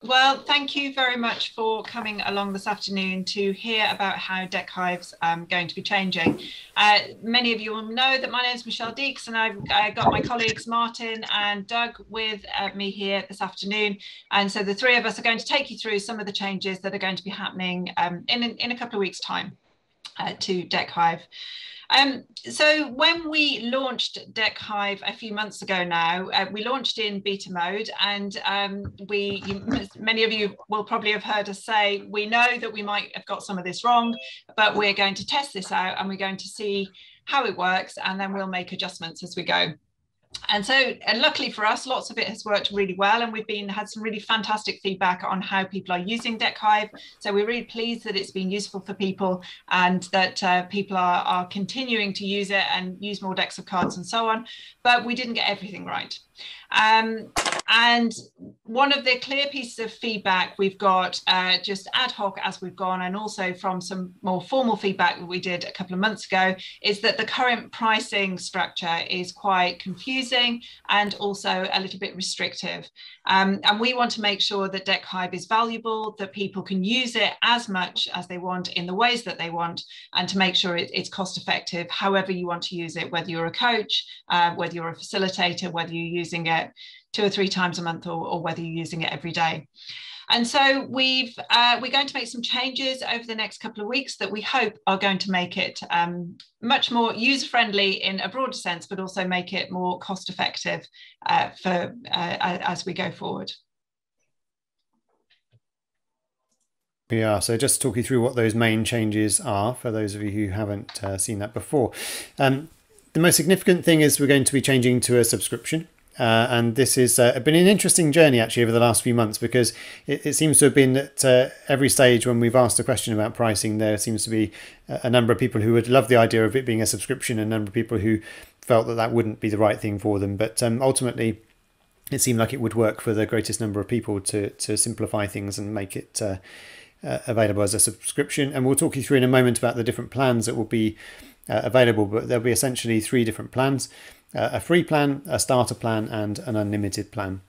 Well, thank you very much for coming along this afternoon to hear about how Deckhive's going to be changing. Many of you will know that my name is Michelle Deeks, and I've got my colleagues Martin and Doug with me here this afternoon. And so the three of us are going to take you through some of the changes that are going to be happening in a couple of weeks' time to Deckhive. So when we launched Deckhive a few months ago now, we launched in beta mode, and many of you will probably have heard us say, we know that we might have got some of this wrong, but we're going to test this out and we're going to see how it works, and then we'll make adjustments as we go. And so luckily for us, lots of it has worked really well, and we've had some really fantastic feedback on how people are using Deckhive. So we're really pleased that it's been useful for people, and that people are continuing to use it and use more decks of cards and so on. But we didn't get everything right. And one of the clear pieces of feedback we've got just ad hoc as we've gone, and also from some more formal feedback that we did a couple of months ago, is that the current pricing structure is quite confusing and also a little bit restrictive. And we want to make sure that Deckhive is valuable, that people can use it as much as they want in the ways that they want, and to make sure it's cost effective however you want to use it, whether you're a coach, whether you're a facilitator, whether you're using it 2 or 3 times a month, or whether you're using it every day. And so we're going to make some changes over the next couple of weeks that we hope are going to make it much more user-friendly in a broader sense, but also make it more cost-effective as we go forward. Yeah, so just to talk you through what those main changes are for those of you who haven't seen that before. The most significant thing is we're going to be changing to a subscription. And this has been an interesting journey actually over the last few months, because it seems to have been at every stage when we've asked a question about pricing, there seems to be a number of people who would love the idea of it being a subscription, and a number of people who felt that that wouldn't be the right thing for them. But ultimately, it seemed like it would work for the greatest number of people to simplify things and make it available as a subscription. And we'll talk you through in a moment about the different plans that will be available, but there'll be essentially 3 different plans. A free plan, a starter plan, and an unlimited plan.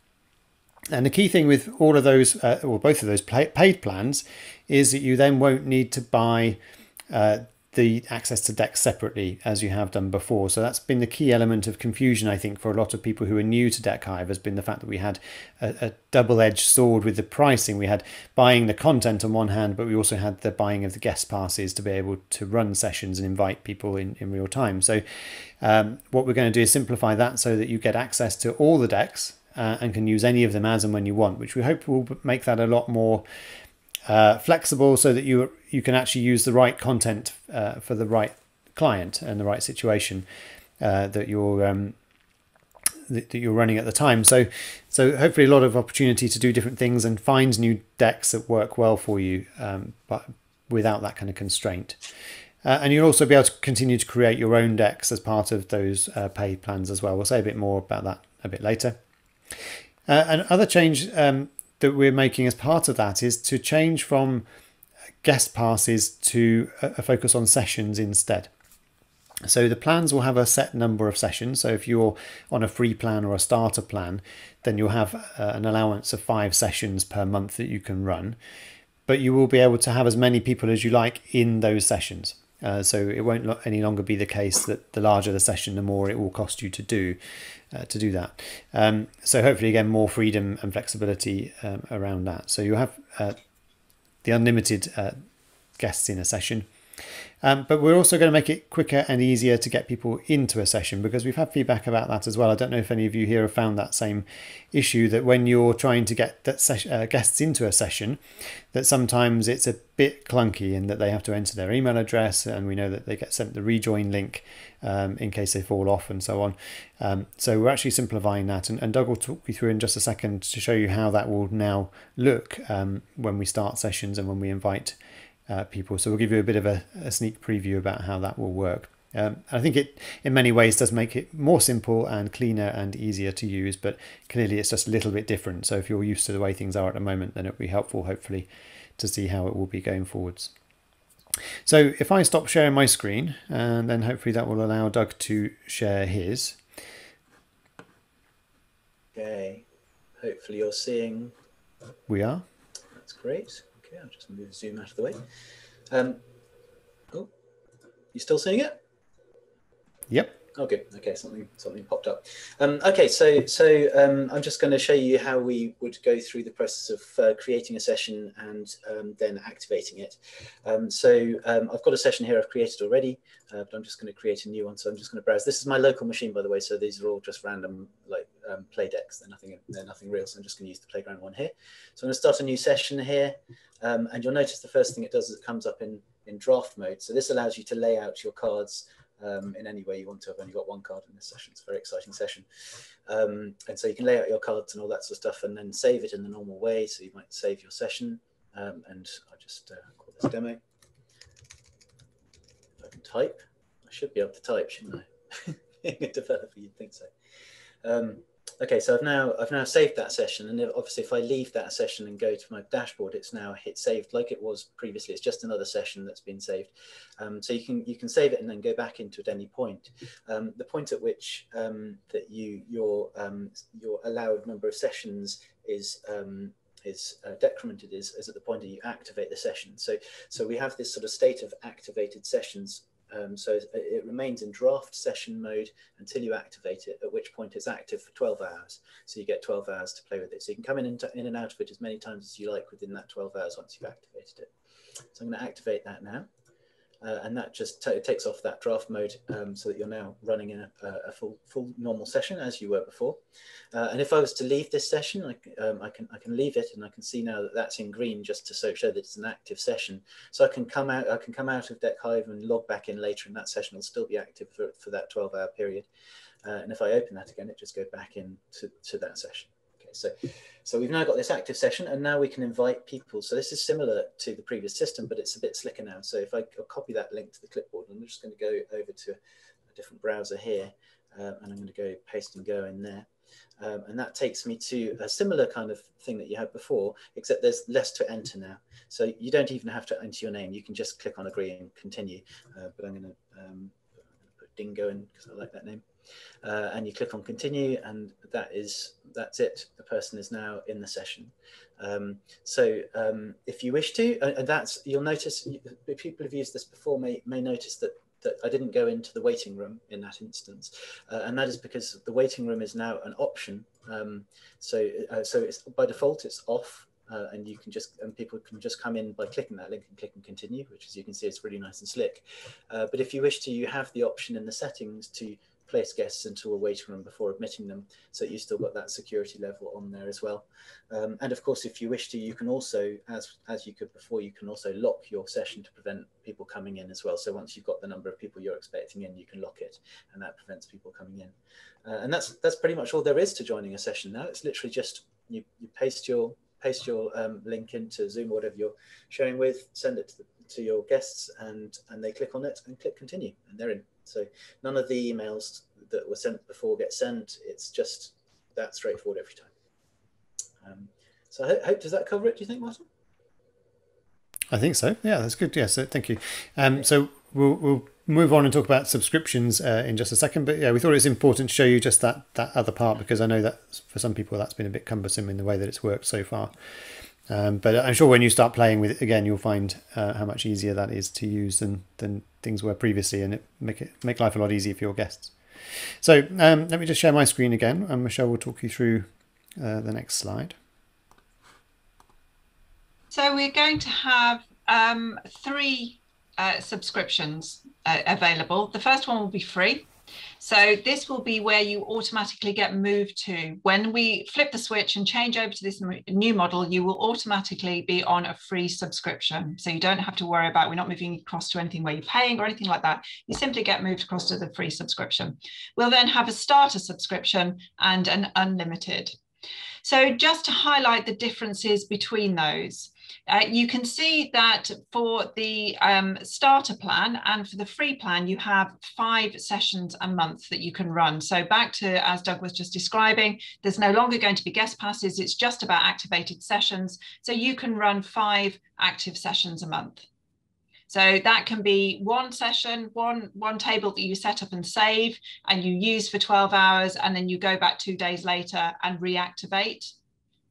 And the key thing with all of those, or both of those paid plans, is that you then won't need to buy the access to decks separately as you have done before. So that's been the key element of confusion, I think, for a lot of people who are new to Deckhive, has been the fact that we had a double-edged sword with the pricing. We had buying the content on one hand, but we also had the buying of the guest passes to be able to run sessions and invite people in real time. So what we're going to do is simplify that so that you get access to all the decks and can use any of them as and when you want, which we hope will make that a lot more flexible, so that you can actually use the right content for the right client and the right situation that you're running at the time. So hopefully a lot of opportunity to do different things and find new decks that work well for you, but without that kind of constraint. And you'll also be able to continue to create your own decks as part of those paid plans as well. We'll say a bit more about that a bit later. Another change that we're making as part of that is to change from guest passes to a focus on sessions instead. So the plans will have a set number of sessions. So if you're on a free plan or a starter plan, then you'll have an allowance of 5 sessions per month that you can run. But you will be able to have as many people as you like in those sessions. So it won't any longer be the case that the larger the session, the more it will cost you to do that. So hopefully, again, more freedom and flexibility around that. So you'll have the unlimited guests in a session. But we're also going to make it quicker and easier to get people into a session, because we've had feedback about that as well. I don't know if any of you here have found that same issue, that when you're trying to get that guests into a session, that sometimes it's a bit clunky in that they have to enter their email address, and we know that they get sent the rejoin link in case they fall off and so on. So we're actually simplifying that, and Doug will talk you through in just a second to show you how that will now look when we start sessions and when we invite people. So we'll give you a bit of a sneak preview about how that will work. I think it in many ways does make it more simple and cleaner and easier to use, but clearly it's just a little bit different. So if you're used to the way things are at the moment, then it'll be helpful, hopefully, to see how it will be going forwards. So if I stop sharing my screen, and then hopefully that will allow Doug to share his. Okay, hopefully you're seeing We are. That's great. Okay, I'll just move Zoom out of the way. Oh, you still seeing it? Yep. Oh, good. Okay, something popped up. Okay, so I'm just going to show you how we would go through the process of creating a session and then activating it. I've got a session here I've created already, but I'm just going to create a new one. So I'm just going to browse. This is my local machine, by the way. So these are all just random like play decks. They're nothing real. So I'm just going to use the playground one here. So I'm going to start a new session here, and you'll notice the first thing it does is it comes up in draft mode. So this allows you to lay out your cards in any way you want to. I've only got one card in this session. It's a very exciting session. And so you can lay out your cards and all that sort of stuff and then save it in the normal way. So you might save your session and I'll just call this demo. If I can type, I should be able to type, shouldn't I? Being a developer, you'd think so. Okay, so I've now saved that session, and obviously if I leave that session and go to my dashboard, it's now hit saved like it was previously. It's just another session that's been saved. So you can save it and then go back into it at any point. The point at which that your allowed number of sessions is decremented is at the point that you activate the session. So we have this sort of state of activated sessions. So it remains in draft session mode until you activate it, at which point it's active for 12 hours. So you get 12 hours to play with it. So you can come in and out of it as many times as you like within that 12 hours once you've activated it. So I'm going to activate that now. And that just takes off that draft mode so that you're now running in a full normal session as you were before. And if I was to leave this session, I can leave it, and I can see now that that's in green just to show that it's an active session. So I can come out of Deckhive and log back in later, and that session will still be active for that 12-hour period. And if I open that again, it just goes back in to that session. So we've now got this active session, and now we can invite people. So this is similar to the previous system, but it's a bit slicker now. So if I copy that link to the clipboard, I'm just going to go over to a different browser here, and I'm going to go paste and go in there. And that takes me to a similar kind of thing that you had before, except there's less to enter now. So you don't even have to enter your name. You can just click on agree and continue. But I'm going to put Dingo in because I like that name. And you click on continue, and that's it. The person is now in the session. If you wish to, and you'll notice, people who've used this before may notice that I didn't go into the waiting room in that instance, and that is because the waiting room is now an option. So it's by default it's off. And people can just come in by clicking that link and click and continue, which, as you can see, is really nice and slick. But if you wish to, you have the option in the settings to place guests into a waiting room before admitting them, so you still got that security level on there as well. And of course, if you wish to, you can also, as you could before, you can also lock your session to prevent people coming in as well. So once you've got the number of people you're expecting in, you can lock it, and that prevents people coming in. And that's pretty much all there is to joining a session now. It's literally just you paste your link into Zoom or whatever you're sharing with, send it to your guests, and they click on it and click continue, and they're in. So none of the emails that were sent before get sent. It's just that straightforward every time. So I hope, does that cover it, do you think, Martin? I think so. Yeah, that's good. Yeah, so thank you. So we'll move on and talk about subscriptions in just a second. But yeah, we thought it was important to show you just that other part, because I know that for some people that's been a bit cumbersome in the way that it's worked so far. But I'm sure when you start playing with it again, you'll find how much easier that is to use than things were previously, and it make life a lot easier for your guests. So let me just share my screen again, and Michelle will talk you through the next slide. So we're going to have 3 subscriptions available. The first one will be free. So this will be where you automatically get moved to. When we flip the switch and change over to this new model, you will automatically be on a free subscription. So you don't have to worry about, we're not moving across to anything where you're paying or anything like that. You simply get moved across to the free subscription. We'll then have a starter subscription and an unlimited. So just to highlight the differences between those, you can see that for the starter plan and for the free plan, you have 5 sessions a month that you can run. So back to, as Doug was just describing, there's no longer going to be guest passes. It's just about activated sessions. So you can run 5 active sessions a month. So that can be one session, one table that you set up and save, and you use for 12 hours, and then you go back 2 days later and reactivate.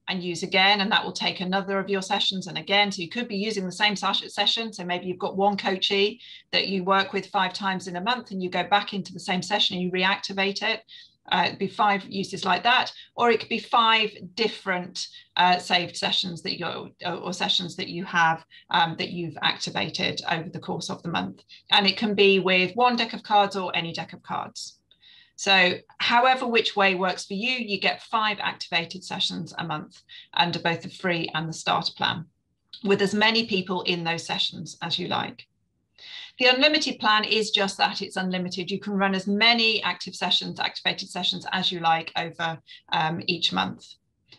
and use again, and that will take another of your sessions. And again, so you could be using the same session. So maybe you've got one coachee that you work with 5 times in a month, and you go back into the same session and you reactivate it. It'd be 5 uses like that, or it could be 5 different saved sessions that sessions that you have that you've activated over the course of the month. And it can be with one deck of cards or any deck of cards. So however which way works for you, you get 5 activated sessions a month under both the free and the starter plan, with as many people in those sessions as you like. The unlimited plan is just that, it's unlimited. You can run as many activated sessions as you like over each month.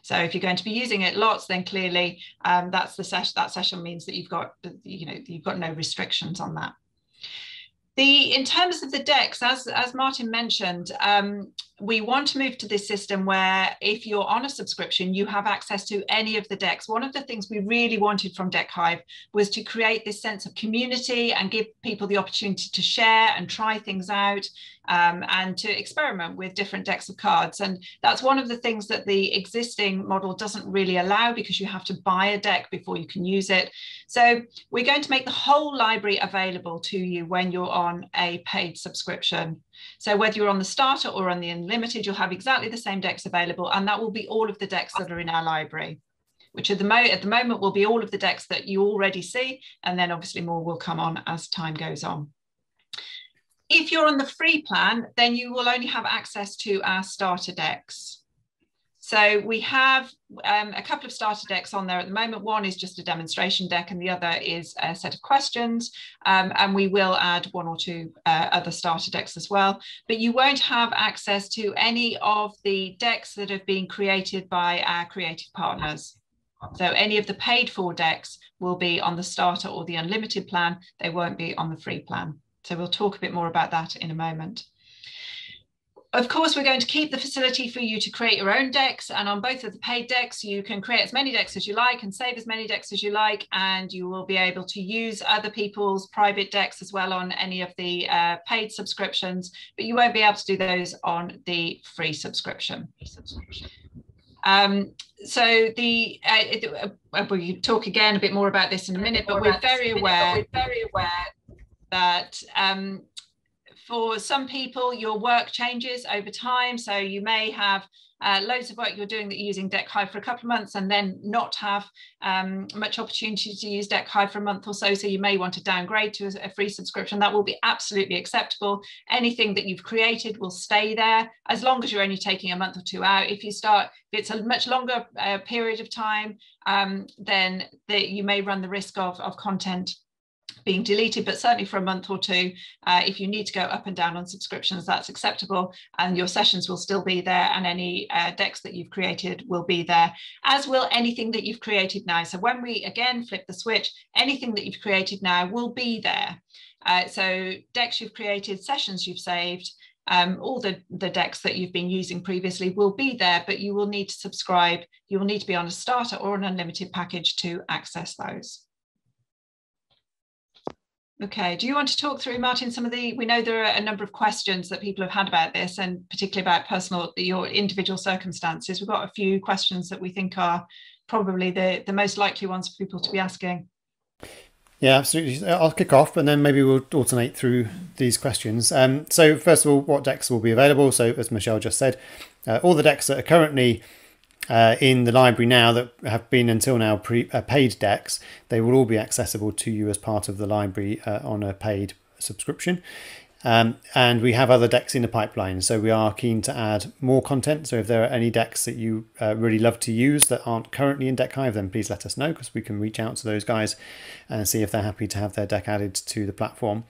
So if you're going to be using it lots, then clearly that session means that you've got no restrictions on that. In terms of the decks, as Martin mentioned, we want to move to this system where if you're on a subscription, you have access to any of the decks. One of the things we really wanted from Deckhive was to create this sense of community and give people the opportunity to share and try things out, and to experiment with different decks of cards. And that's one of the things that the existing model doesn't really allow, because you have to buy a deck before you can use it. So we're going to make the whole library available to you when you're on a paid subscription. So whether you're on the starter or on the unlimited, you'll have exactly the same decks available, and that will be all of the decks that are in our library, which at the moment will be all of the decks that you already see, and then obviously more will come on as time goes on. If you're on the free plan, then you will only have access to our starter decks. So we have a couple of starter decks on there at the moment. One is just a demonstration deck, and the other is a set of questions. And we will add 1 or 2 other starter decks as well. But you won't have access to any of the decks that have been created by our creative partners. So any of the paid for decks will be on the starter or the unlimited plan. They won't be on the free plan. So we'll talk a bit more about that in a moment. Of course, we're going to keep the facility for you to create your own decks, and on both of the paid decks, you can create as many decks as you like and save as many decks as you like, and you will be able to use other people's private decks as well on any of the paid subscriptions, but you won't be able to do those on the free subscription. So we'll talk again a bit more about this in a minute, but we're very aware that for some people, your work changes over time. So you may have loads of work you're doing that you're using Deckhive for a couple of months, and then not have much opportunity to use Deckhive for a month or so. So you may want to downgrade to a free subscription. That will be absolutely acceptable. Anything that you've created will stay there as long as you're only taking a month or 2 out. If it's a much longer period of time, then you may run the risk of content being deleted, but certainly for a month or 2, if you need to go up and down on subscriptions, that's acceptable, and your sessions will still be there, and any decks that you've created will be there, as will anything that you've created now. So when we again flip the switch, anything that you've created now will be there. So decks you've created, sessions you've saved, all the decks that you've been using previously will be there, but you will need to subscribe. You will need to be on a starter or an unlimited package to access those. Okay, do you want to talk through, Martin, we know there are a number of questions that people have had about this, and particularly about your individual circumstances. We've got a few questions that we think are probably the most likely ones for people to be asking. Yeah, absolutely. I'll kick off, and then maybe we'll alternate through these questions. So first of all, what decks will be available? So as Michelle just said, all the decks that are currently in the library now that have been until now paid decks, they will all be accessible to you as part of the library on a paid subscription. And we have other decks in the pipeline, so we are keen to add more content. So if there are any decks that you really love to use that aren't currently in Deckhive, then please let us know, because we can reach out to those guys and see if they're happy to have their deck added to the platform.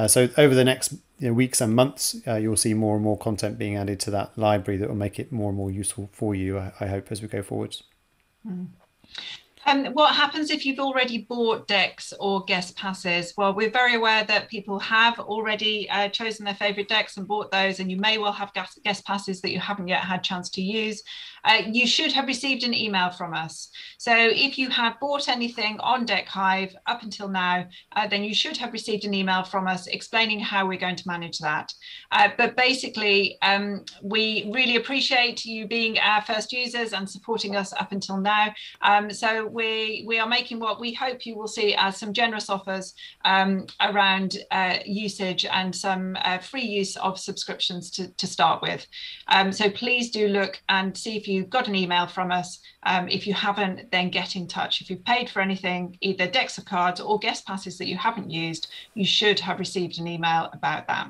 So over the next weeks and months, you'll see more and more content being added to that library that will make it more and more useful for you, I hope, as we go forwards. What happens if you've already bought decks or guest passes? Well, we're very aware that people have already chosen their favourite decks and bought those, and you may well have guest passes that you haven't yet had a chance to use. You should have received an email from us. So if you have bought anything on Deckhive up until now, then you should have received an email from us explaining how we're going to manage that. But basically, we really appreciate you being our first users and supporting us up until now. So we are making what we hope you will see as some generous offers around usage and some free use of subscriptions to start with. So please do look and see if you've got an email from us. If you haven't, then get in touch. If you've paid for anything, either decks of cards or guest passes that you haven't used, you should have received an email about that.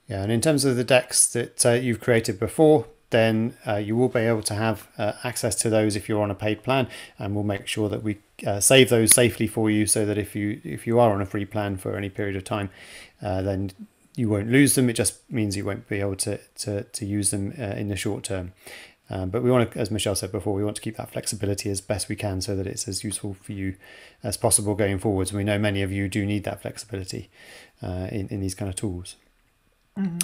Yeah, and in terms of the decks that you've created before, then you will be able to have access to those if you're on a paid plan, and we'll make sure that we save those safely for you, so that if you are on a free plan for any period of time, then you won't lose them. It just means you won't be able to use them in the short term. But we want to, as Michelle said before, we want to keep that flexibility as best we can, so that it's as useful for you as possible going forwards. We know many of you do need that flexibility in these kind of tools. Mm-hmm.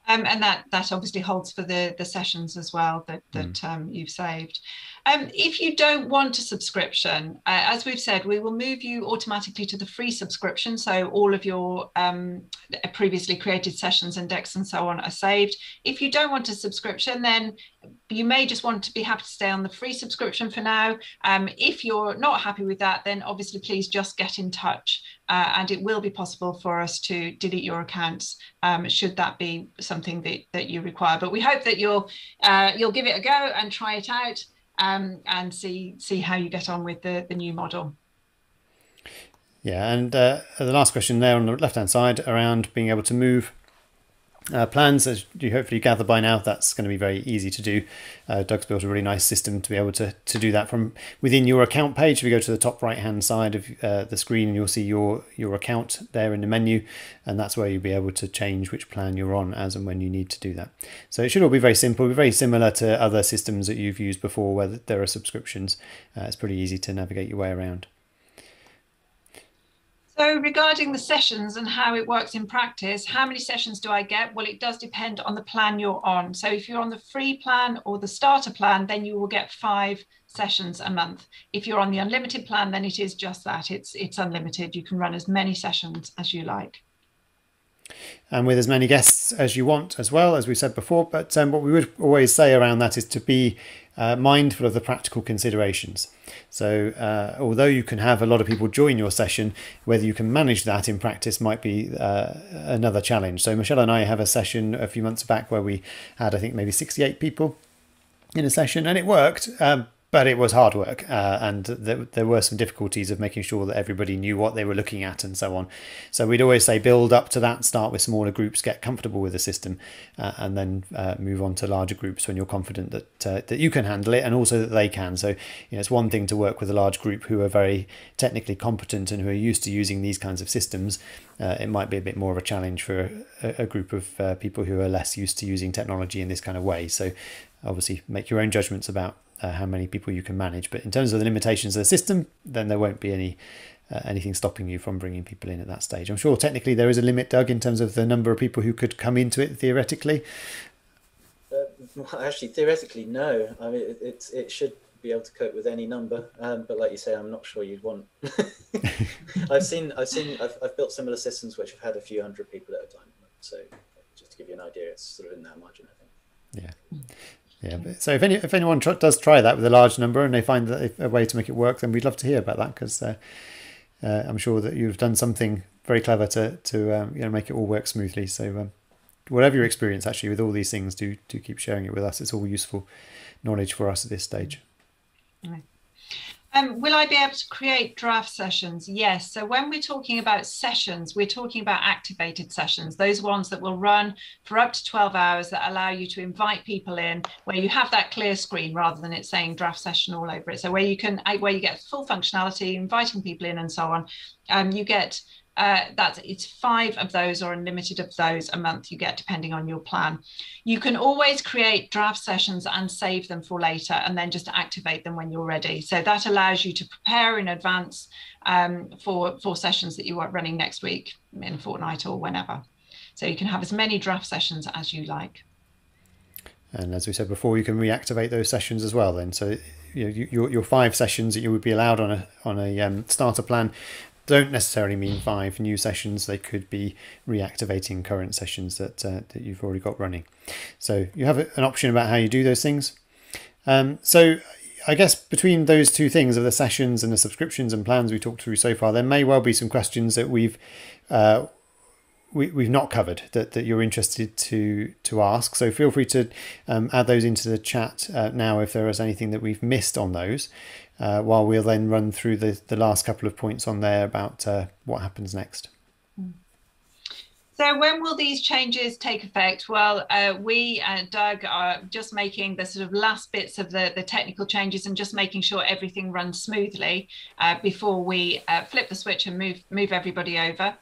And that obviously holds for the sessions as well that you've saved. If you don't want a subscription, as we've said, we will move you automatically to the free subscription. So all of your previously created sessions and decks and so on are saved. If you don't want a subscription, then you may just want to be happy to stay on the free subscription for now. If you're not happy with that, then obviously please just get in touch, and it will be possible for us to delete your accounts should that be something that you require. But we hope that you'll give it a go and try it out and see how you get on with the new model. Yeah, and the last question there on the left-hand side around being able to move plans, as you hopefully gather by now, that's going to be very easy to do. Doug's built a really nice system to be able to do that from within your account page. If you go to the top right hand side of the screen, and you'll see your account there in the menu, and that's where you'll be able to change which plan you're on as and when you need to do that. So it should all be very simple, very similar to other systems that you've used before where there are subscriptions. It's pretty easy to navigate your way around. So regarding the sessions and how it works in practice, how many sessions do I get? Well, it does depend on the plan you're on. So if you're on the free plan or the starter plan, then you will get 5 sessions a month. If you're on the unlimited plan, then it is just that. It's unlimited. You can run as many sessions as you like. And with as many guests as you want as well, as we said before. But what we would always say around that is to be mindful of the practical considerations. So although you can have a lot of people join your session, whether you can manage that in practice might be another challenge. So Michelle and I have a session a few months back where we had, I think, maybe 68 people in a session, and it worked. But it was hard work, and there were some difficulties of making sure that everybody knew what they were looking at and so on. So we'd always say build up to that, start with smaller groups, get comfortable with the system, and then move on to larger groups when you're confident that you can handle it and also that they can. So it's one thing to work with a large group who are very technically competent and who are used to using these kinds of systems. It might be a bit more of a challenge for a group of people who are less used to using technology in this kind of way. So obviously make your own judgments about how many people you can manage, but in terms of the limitations of the system, then there won't be anything stopping you from bringing people in at that stage. I'm sure technically there is a limit, Doug, in terms of the number of people who could come into it theoretically. Well, actually, theoretically, no. I mean, it should be able to cope with any number, but like you say, I'm not sure you'd want. I've built similar systems which have had a few hundred people at a time. So just to give you an idea, it's sort of in that margin, I think. Yeah. Yeah, so if anyone does try that with a large number and they find that a way to make it work, then we'd love to hear about that, because I'm sure that you've done something very clever to make it all work smoothly. So whatever your experience actually with all these things, do keep sharing it with us. It's all useful knowledge for us at this stage. Right. Will I be able to create draft sessions? Yes. So when we're talking about sessions, we're talking about activated sessions, those ones that will run for up to 12 hours that allow you to invite people in, where you have that clear screen rather than it saying draft session all over it. So where you get full functionality, inviting people in and so on. You get it's 5 of those or unlimited of those a month you get, depending on your plan. You can always create draft sessions and save them for later, and then just activate them when you're ready. So that allows you to prepare in advance for sessions that you are running next week, in a fortnight or whenever. So you can have as many draft sessions as you like. And as we said before, you can reactivate those sessions as well then. So your 5 sessions that you would be allowed on a starter plan don't necessarily mean 5 new sessions. They could be reactivating current sessions that you've already got running. So you have an option about how you do those things. So I guess between those two things of the sessions and the subscriptions and plans we talked through so far, there may well be some questions that we've not covered that you're interested to ask. So feel free to add those into the chat now if there is anything that we've missed on those, while we'll then run through the last couple of points on there about what happens next. So when will these changes take effect? Well, we and Doug are just making the sort of last bits of the technical changes and just making sure everything runs smoothly before we flip the switch and move everybody over.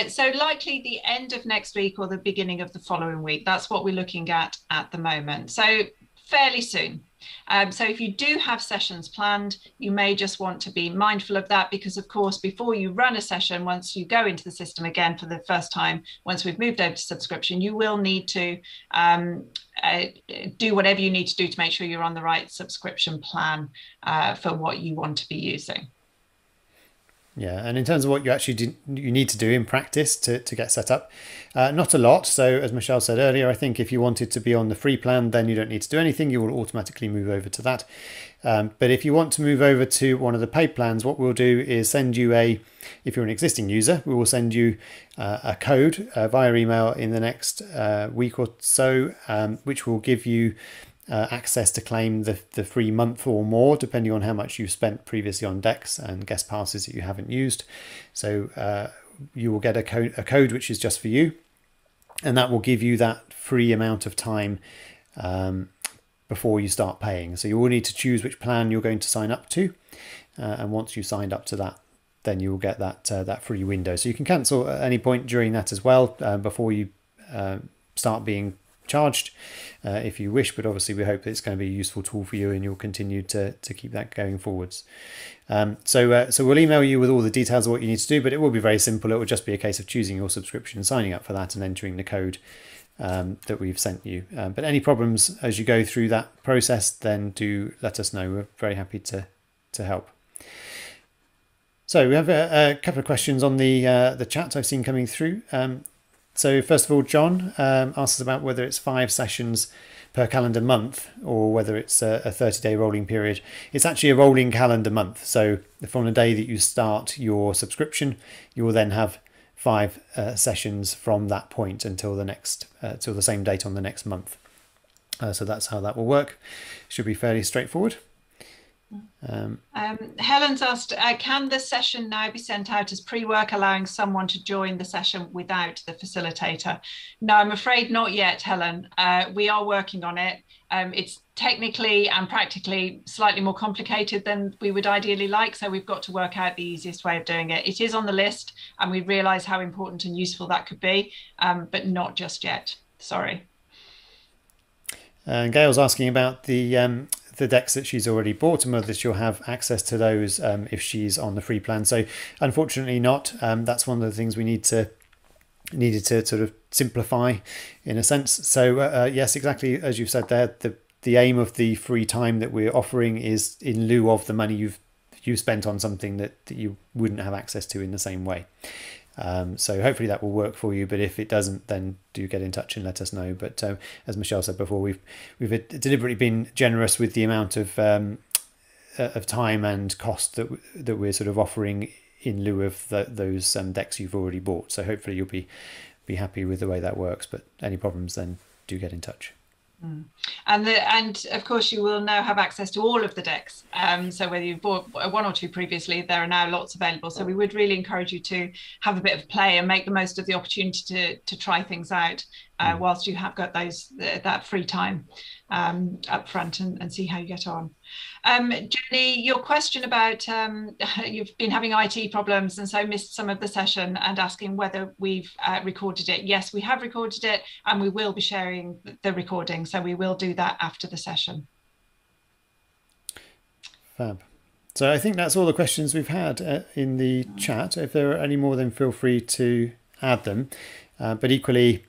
So likely the end of next week or the beginning of the following week. That's what we're looking at the moment. So fairly soon. So if you do have sessions planned, you may just want to be mindful of that, because of course, before you run a session, once you go into the system again for the first time, once we've moved over to subscription, you will need to do whatever you need to do to make sure you're on the right subscription plan for what you want to be using. Yeah, and in terms of what you need to do in practice to get set up, not a lot. So as Michelle said earlier, I think if you wanted to be on the free plan, then you don't need to do anything. You will automatically move over to that. But if you want to move over to one of the paid plans, what we'll do is send you if you're an existing user, we will send you a code via email in the next week or so, which will give you access to claim the free month or more, depending on how much you've spent previously on decks and guest passes that you haven't used. So you will get a code which is just for you, and that will give you that free amount of time before you start paying. So you will need to choose which plan you're going to sign up to, and once you've signed up to that, then you will get that free window. So you can cancel at any point during that as well, before you start being charged if you wish, but obviously we hope that it's going to be a useful tool for you and you'll continue to keep that going forwards. So we'll email you with all the details of what you need to do, but it will be very simple. It will just be a case of choosing your subscription, signing up for that, and entering the code that we've sent you. But any problems as you go through that process, then do let us know. We're very happy to help. So we have a couple of questions on the chat I've seen coming through. So first of all, John asks about whether it's 5 sessions per calendar month or whether it's a 30-day rolling period. It's actually a rolling calendar month. So from the day that you start your subscription, you will then have 5 sessions from that point until till the same date on the next month. So that's how that will work. Should be fairly straightforward. Helen's asked, can the session now be sent out as pre-work, allowing someone to join the session without the facilitator? No, I'm afraid not yet, Helen. We are working on it. It's technically and practically slightly more complicated than we would ideally like, so we've got to work out the easiest way of doing it. It is on the list, and we realise how important and useful that could be, but not just yet. Sorry. Gail's asking about the decks that she's already bought and whether she'll have access to those if she's on the free plan. So unfortunately not. That's one of the things we needed to sort of simplify in a sense. So yes, exactly as you've said there, the aim of the free time that we're offering is in lieu of the money you've spent on something that you wouldn't have access to in the same way. So hopefully that will work for you, but if it doesn't, then do get in touch and let us know. But as Michelle said before, we've deliberately been generous with the amount of time and cost that we're sort of offering in lieu of those decks you've already bought. So hopefully you'll be happy with the way that works. But any problems, then do get in touch. And of course you will now have access to all of the decks, so whether you've bought 1 or 2 previously, there are now lots available, so we would really encourage you to have a bit of play and make the most of the opportunity to try things out. whilst you have got that free time up front, and see how you get on. Jenny, your question about you've been having IT problems and so missed some of the session, and asking whether we've recorded it. Yes, we have recorded it, and we will be sharing the recording, so we will do that after the session. Fab. So I think that's all the questions we've had in the chat. If there are any more, then feel free to add them. But equally,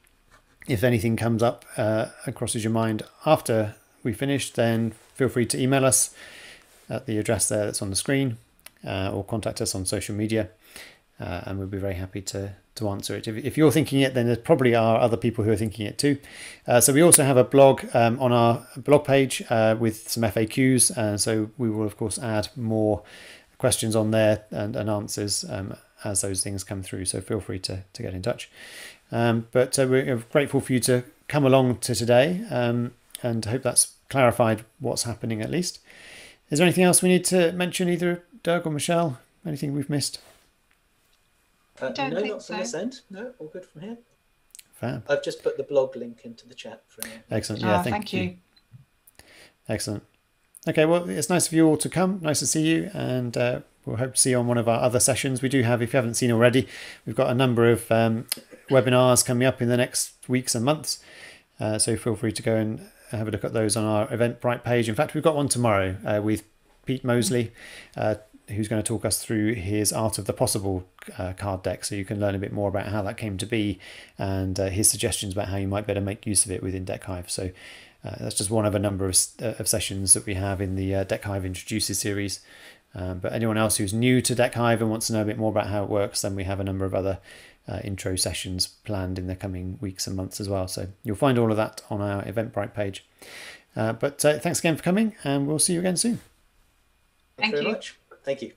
if anything comes up and crosses your mind after we finish, then feel free to email us at the address there that's on the screen, or contact us on social media, and we'll be very happy to answer it. If you're thinking it, then there probably are other people who are thinking it too. So we also have a blog on our blog page with some FAQs, so we will of course add more questions on there and answers as those things come through, so feel free to get in touch. But we're grateful for you to come along to today, and I hope that's clarified what's happening at least. Is there anything else we need to mention, either Doug or Michelle? Anything we've missed? I don't no, think not from so. this end. No, all good from here. Fab. I've just put the blog link into the chat for anyone. Excellent. Yeah, thank you. Excellent. Okay, well, it's nice of you all to come. Nice to see you, and we'll hope to see you on one of our other sessions. We do have, if you haven't seen already, we've got a number of webinars coming up in the next weeks and months. So feel free to go and have a look at those on our Eventbrite page. In fact, we've got one tomorrow with Pete Mosley, who's going to talk us through his Art of the Possible card deck, so you can learn a bit more about how that came to be, and his suggestions about how you might better make use of it within Deckhive. So that's just one of a number of sessions that we have in the Deckhive Introduces series. But anyone else who's new to Deckhive and wants to know a bit more about how it works, then we have a number of other intro sessions planned in the coming weeks and months as well. So you'll find all of that on our Eventbrite page. But thanks again for coming, and we'll see you again soon. Thank you very much. Thank you.